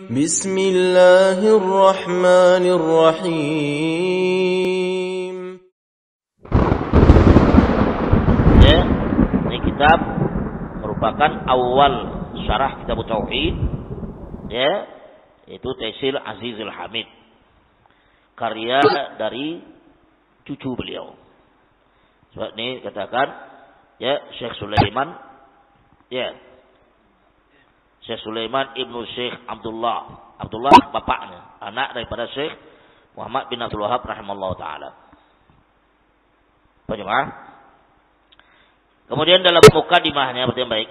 بسم الله الرحمن الرحيم. Ya, ini kitab merupakan awal syarah kitab tauhid, ya, itu Taisir Azizul Hamid, karya dari cucu beliau. Sebab ini katakan, ya, Syekh Sulaiman, ya, Syekh Sulaiman ibnu Syekh Abdullah bapaknya, anak daripada Syekh Muhammad bin Abdul Wahab rahimallahu taala. Bagaimana? Kemudian dalam mukadimahnya yang baik,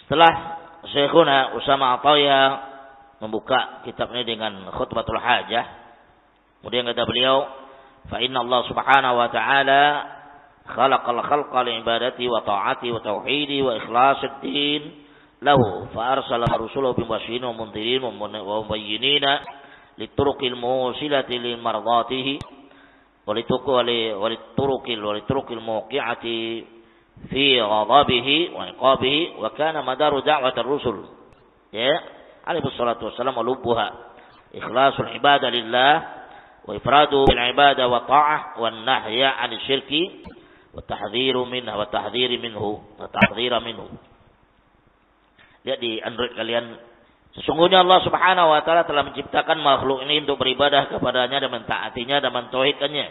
setelah Syekhuna Usama Ataya membuka kitab ini dengan khutbatul hajah, kemudian kata beliau, fa inna Allah subhanahu wa ta'ala khalaqal khalqa li ibadati wa ta'ati wa tauhidi wa ikhlasid din lahu fa arsala rusulahu bil basyirin wa mundhirin wa mubayyinina lituruqil musilati lil mardatihi wa lituruqil muqi'ati fi ghadabihi wa iqabihi wa kana madaru da'watir rusul, ya, alaihi salatu wassalam, lubuha ikhlasul ibadah lillah wa ifradu bil ibadah wa ta'ah wa nahya 'anil syirki wa tahdhiru minhu. Lihat di Android kalian, sesungguhnya Allah Subhanahu wa taala telah menciptakan makhluk ini untuk beribadah kepadanya dan mentaatinya dan mentauhidkannya.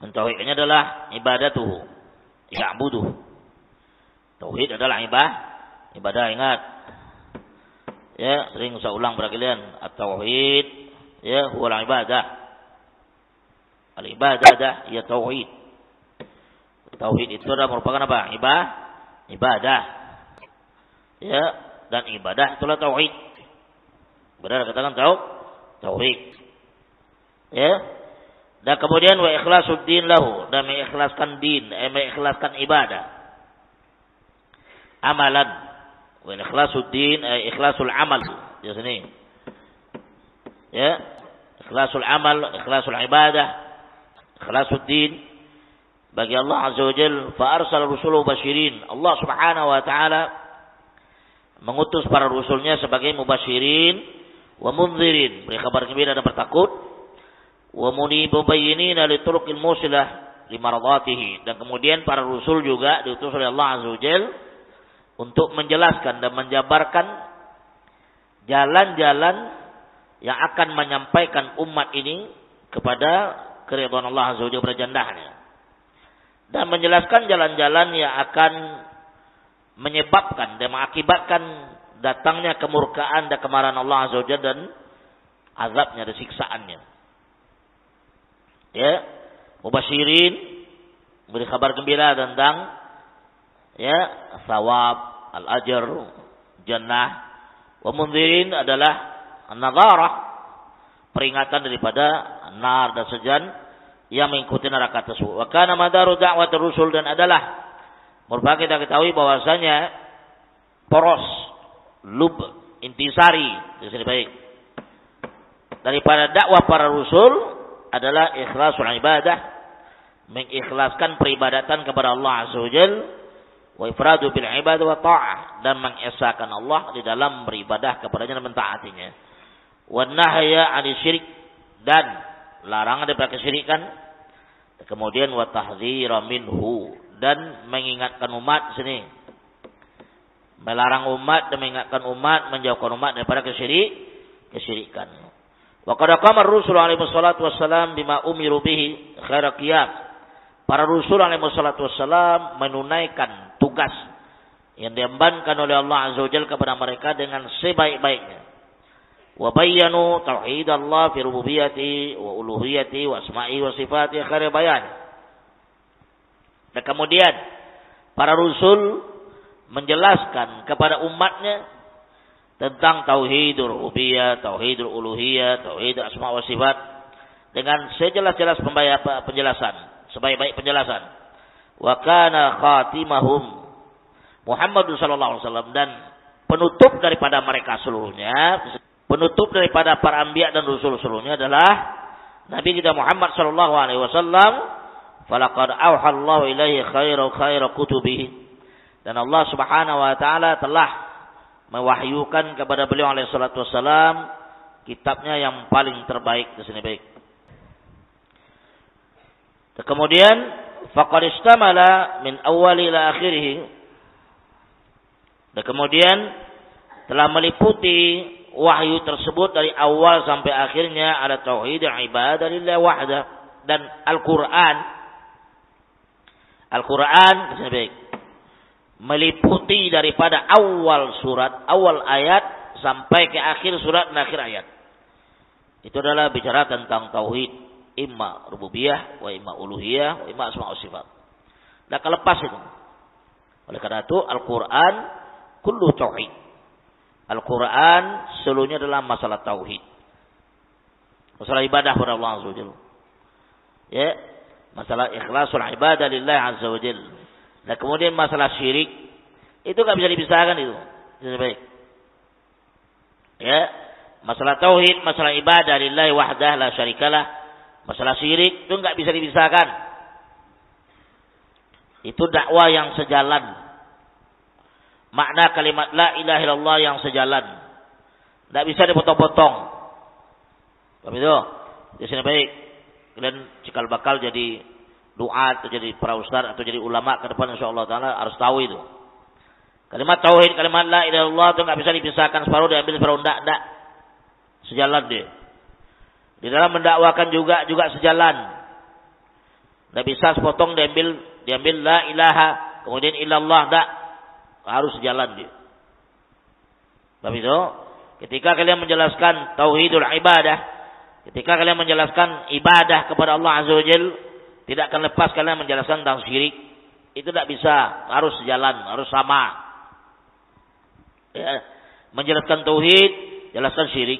Mentauhidkannya adalah ibadatuhu, ya'buduhu. Tauhid adalah ibadah, ingat. Ya, sering saya ulang pada kalian, at-tauhid, ya, huwal ibadah. Al-ibadah ya tauhid. Tauhid itu adalah merupakan apa? Ibadah. Ya, dan ibadah itulah tauhid. Benar katakan tauhid. Ya. Dan kemudian wa ikhlasuddin lahu, dan mengikhlaskan mengikhlaskan ibadah. Amalan. Wa ikhlasuddin ikhlasul amal di sini. Ya. Ikhlasul amal, ikhlasul ibadah, ikhlasuddin bagi Allah Azza wa Jalla. Fa arsala rusuluhu basyirin. Allah Subhanahu wa taala mengutus para rasulnya sebagai mubasyirin wa mundhirin, beri kabar gembira dan bertakut, wa mubayyinina lituruqil musilah limaradatihi, dan kemudian para rasul juga diutus oleh Allah Azza wa Jalla untuk menjelaskan dan menjabarkan jalan-jalan yang akan menyampaikan umat ini kepada keridhaan Allah Azza wa Jalla berjandahnya, dan menjelaskan jalan-jalan yang akan menyebabkan dan mengakibatkan datangnya kemurkaan dan kemarahan Allah Azza wa Jalla dan azabnya dan siksaannya. Ya, mubasyirin, beri kabar gembira tentang, ya, thawab, al-ajr, jannah. Wa mundhirin adalah an-nadharah, peringatan daripada nar dan sejan yang mengikuti neraka tersebut. Wa kana madaru da'watir rusul, dan adalah merupakan kita ketahui bahwasanya poros lub intisari di sini baik daripada dakwah para rasul adalah ikhlasul ibadah, mengikhlaskan peribadatan kepada Allah Azza wa Jalla, wa ifradu bil ibadah wa ta'ah, dan mengesahkan Allah di dalam beribadah kepadanya dan mentaatinya, wa nahya 'anil syirik, dan larangan daripada kesyirikan, kemudian wa tahdzira minhu, dan mengingatkan umat sini, melarang umat dan mengingatkan umat, menjauhkan umat daripada kesyirikan. Wa qad qama ar-rusul alaihi wassalatu wassalam bima umiru bihi khairal qiyam. Para rasul alaihi wassalatu wassalam menunaikan tugas yang diembankan oleh Allah Azza wa Jalla kepada mereka dengan sebaik-baiknya. Wa bayyanu tauhid Allah fi rububiyyati wa uluhiyyati wa asma'i wa sifati khair bayan. Dan kemudian para rasul menjelaskan kepada umatnya tentang tauhidul rububiyyah, tauhidul uluhiyyah, tauhid asma' wa sifat dengan sejelas-jelas penjelasan, sebaik-baik penjelasan. Wa kana khatimahum Muhammad sallallahu alaihi wasallam, dan penutup daripada mereka seluruhnya, penutup daripada para anbiya dan rasul seluruhnya adalah Nabi kita Muhammad sallallahu alaihi wasallam. Falaqad auhallahu ilaihi khairu kutubihi, Dan Allah Subhanahu wa taala telah mewahyukan kepada beliau alaihi salatu wassalam kitabnya yang paling terbaik. Di sini baik. Kemudian faqad istamala min awwal ila akhirih. Dan kemudian telah meliputi wahyu tersebut dari awal sampai akhirnya ada tauhid ibadah lillah wahda. Dan Al-Quran di sini baik, meliputi daripada awal surat, awal ayat sampai ke akhir surat dan akhir ayat. Itu adalah bicara tentang tauhid, imma rububiyah, wa imma uluhiyah, wa imma asma wa sifat. Nah, kelepas itu. Oleh karena itu Al-Quran kullu tauhid. Al-Quran seluruhnya adalah masalah tauhid. Masalah ibadah kepada Allah Azza wa Jalla. Ya, masalah ikhlasul ibadah lillah Azza wa Jalla. Nah, kemudian masalah syirik itu enggak bisa dipisahkan itu. Itu baik. Ya, masalah tauhid, masalah ibadah lillah wahdah la syarikalah. Masalah syirik itu enggak bisa dipisahkan. Itu dakwah yang sejalan. Makna kalimat la ilaha illallah yang sejalan. Tidak bisa dipotong-potong. Tapi itu di sini baik. Kalian cikal bakal jadi doa atau jadi para ustaz atau jadi ulama ke depan insyaallah taala harus tahu itu. Kalimat tauhid, kalimat la ilaha illallah itu enggak bisa dipisahkan, separuh diambil separuh enggak. Sejalan dia. Di dalam mendakwakan juga sejalan. Tidak bisa sepotong diambil la ilaha kemudian illallah enggak. Harus sejalan dia. Tapi itu, ketika kalian menjelaskan tauhidul ibadah, ketika kalian menjelaskan ibadah kepada Allah Azza wa Jalla, tidak akan lepas kalian menjelaskan tentang syirik. Itu tidak bisa, harus sejalan, harus sama. Ya, menjelaskan tauhid, jelaskan syirik.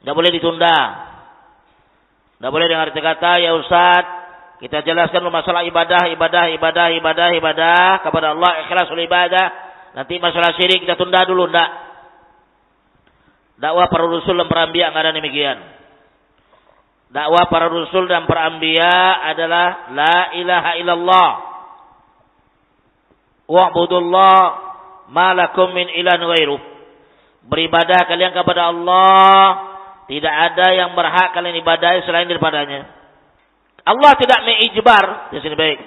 Tidak boleh ditunda. Tidak boleh dengar kata, ya Ustaz, kita jelaskan masalah ibadah kepada Allah, ikhlasul ibadah. Nanti masalah syirik kita tunda dulu, enggak. Dakwah para rasul dan para anbiya enggak ada demikian. Dakwah para rasul dan para anbiya adalah la ilaha illallah. Wa'budullah ma lakum min ilahin ghairuh. Beribadah kalian kepada Allah, tidak ada yang berhak kalian ibadahi selain daripadanya. Allah tidak mengijbar, di sini baik.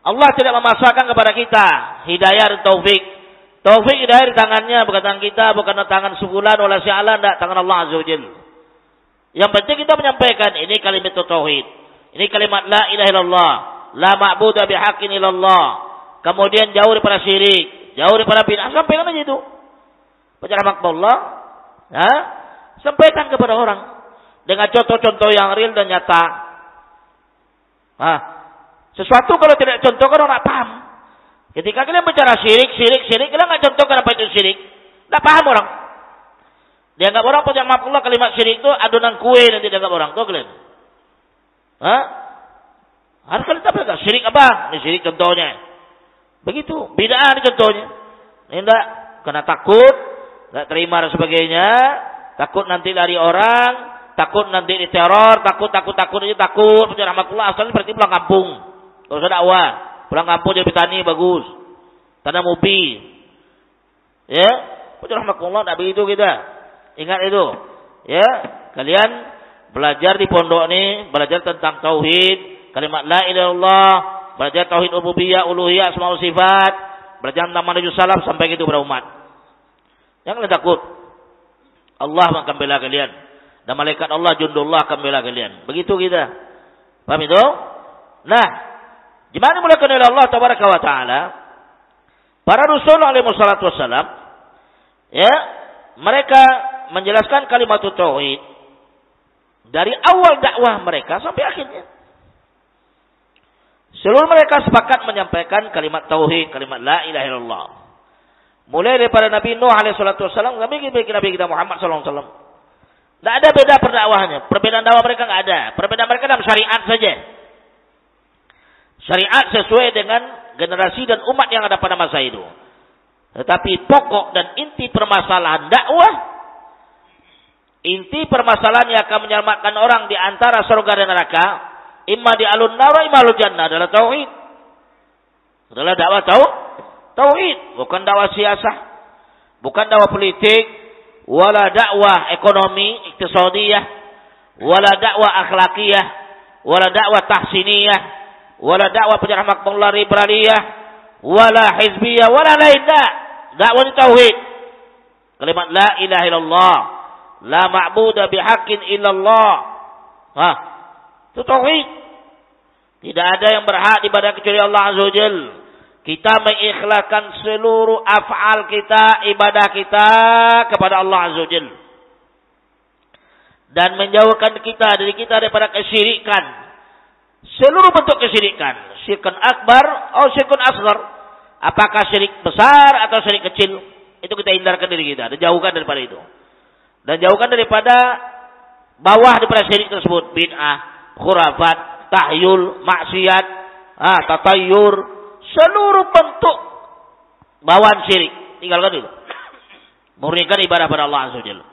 Allah tidak memaksakan kepada kita hidayah dan taufik. Taufik hidayah di tangannya, bukan tangan kita, bukan tangan sebulan wala sya'ala, enggak, tangan Allah Azza wa Jalla. Yang penting kita menyampaikan ini kalimat tauhid. Ini kalimat la ilaha illallah, la ma'budu bihaqqin illallah. Kemudian jauh daripada syirik, jauh daripada bid'ah, sampaikan aja itu. Baca rahmatullah, ya, sampaikan kepada orang dengan contoh-contoh yang real dan nyata. Sesuatu kalau tidak contohkan orang tak paham. Ketika kalian bicara syirik, kalian nggak contohkan apa itu syirik, tak paham orang. Dianggap orang punya maafullah kalimat syirik itu adonan kue nanti dianggap orang tuh kalian. Harus kalian tahu nggak syirik apa? Ini syirik contohnya. Begitu, bid'ah ini contohnya. Ini enggak, karena takut, nggak terima dan sebagainya, takut nanti lari orang. Takut nanti diteror, takut aja takut. Punya rahmatullah asalnya berarti pulang kampung. Kalau usah dakwah, pulang kampung jadi petani bagus. Tanam ubi. Ya, punya rahmatullah enggak begitu kita. Ingat itu. Ya, kalian belajar di pondok ini, belajar tentang tauhid, kalimat la ilaha illallah, belajar tauhid rububiyah, uluhiyah, asma wa sifat, belajar tentang manhajus salaf sampai gitu kepada umat. Jangan kalian takut. Allah akan bela kalian. Dan malaikat Allah jundullah akan bela kalian. Begitu kita. Paham itu? Nah, gimana dimuliakan oleh Allah tabaraka wa taala? Para rasul alaihi wassalatu wassalam, ya, mereka menjelaskan kalimat tauhid dari awal dakwah mereka sampai akhirnya. Seluruh mereka sepakat menyampaikan kalimat tauhid, kalimat la ilaha illallah. Mulai daripada Nabi Nuh alaihi salatu wassalam sampai Nabi kita Muhammad sallallahu alaihi wasallam. Tidak ada beda perdakwahannya. Perbedaan dakwah mereka tidak ada. Perbedaan mereka dalam syariat saja. Syariat sesuai dengan generasi dan umat yang ada pada masa itu. Tetapi pokok dan inti permasalahan dakwah, inti permasalahan yang akan menyelamatkan orang di antara surga dan neraka, imma di alun nar, imma alul jannah, adalah tauhid. Adalah dakwah tauhid, bukan dakwah siasah, bukan dakwah politik, wala dakwah ekonomi, iktisadiyah, wala dakwah akhlakiyah, wala dakwah tahsiniyah, wala dakwah penyerahmakmullah liberaliyah, wala hizbiyah, wala lainnya. Dakwah ini tauhid. Kalimat la ilaha illallah, la ma'budu bihaqqin illallah. Itu tauhid. Tidak ada yang berhak ibadah kecuali Allah Azza wa Jalla. Kita mengikhlaskan seluruh af'al kita, ibadah kita kepada Allah Azza wa Jalla. Dan menjauhkan dari kita daripada kesyirikan. Seluruh bentuk kesyirikan. Syirkun akbar atau syirkun asghar. Apakah syirik besar atau syirik kecil. Itu kita hindarkan diri kita. Dan jauhkan daripada itu. Dan jauhkan daripada bawah daripada syirik tersebut. Bid'ah, khurafat, tahyul, maksiat, tatayur. Seluruh bentuk bawaan syirik. Tinggalkan itu. Murnikan ibadah pada Allah Azza wa Jalla.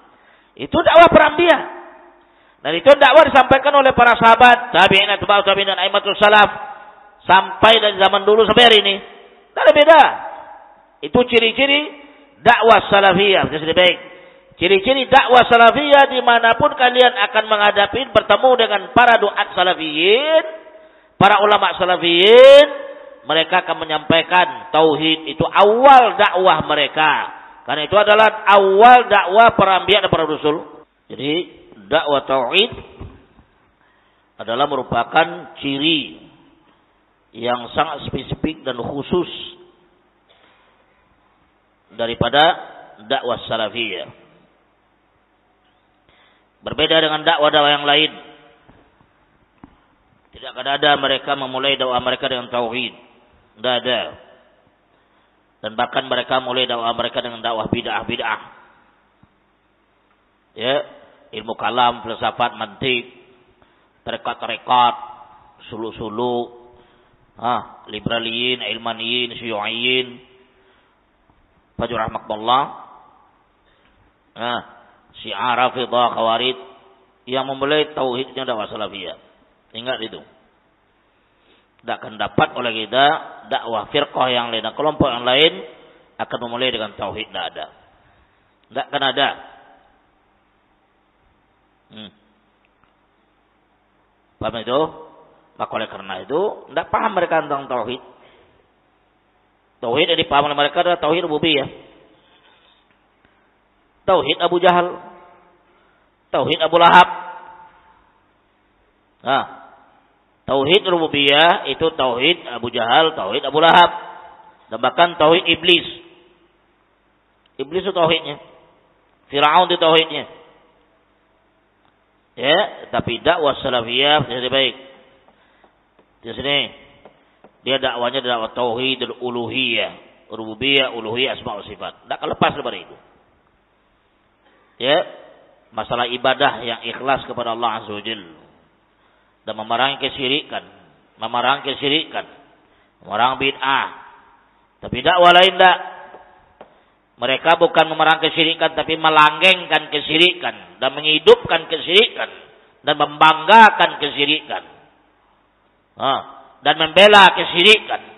Itu dakwah para anbiya. Dan itu dakwah disampaikan oleh para sahabat, tabi'in, atba'ut tabi'in, dan aimatul salaf. Sampai dari zaman dulu sampai hari ini. Tidak ada beda. Itu ciri-ciri dakwah salafiyah. Jadi baik. Ciri-ciri dakwah salafiyah dimanapun kalian akan menghadapi, bertemu dengan para duat salafiyin, para ulama salafiyin. Mereka akan menyampaikan tauhid, itu awal dakwah mereka. Karena itu adalah awal dakwah para anbiya dan para rasul. Jadi dakwah tauhid adalah merupakan ciri yang sangat spesifik dan khusus daripada dakwah salafiyah. Berbeda dengan dakwah-dakwah yang lain. Tidak akan ada mereka memulai dakwah mereka dengan tauhid. Tidak ada. Dan bahkan mereka mulai dakwah mereka dengan dakwah bid'ah. Ya, ilmu kalam, filsafat, mantik, tarekat, sulu-sulu, liberaliyin, ilmaniyin, syu'iyyin, fajur rahmatullah, syiar, rafidah, khawarid, yang memulai tauhidnya dakwah salafiyah. Ingat itu. Tidak akan dapat oleh kita dakwah firqah yang lain dan kelompok yang lain akan memulai dengan tauhid. Tidak ada. Tidak akan ada. Paham itu? Maka oleh karena itu tidak paham mereka tentang tauhid. Tauhid yang dipaham oleh mereka adalah tauhid rububiyah. Tauhid Abu Jahal. Tauhid Abu Lahab. Tauhid rububiyah itu tauhid Abu Jahal, tauhid Abu Lahab, dan bahkan tauhid iblis. Iblis itu tauhidnya. Firaun itu tauhidnya. Ya, tapi dakwah salafiyah jadi baik. Di sini dia dakwanya dakwah tauhid uluhiyah, rububiyah, uluhiyah, asma wa sifat. Tidak lepas dari itu. Ya, masalah ibadah yang ikhlas kepada Allah Azza wa Jalla. Dan memerangi kesyirikan, memerangi bid'ah. Tapi dakwah lain tak. Mereka bukan memerangi kesyirikan, tapi melanggengkan kesyirikan dan menghidupkan kesyirikan dan membanggakan kesyirikan, dan membela kesyirikan.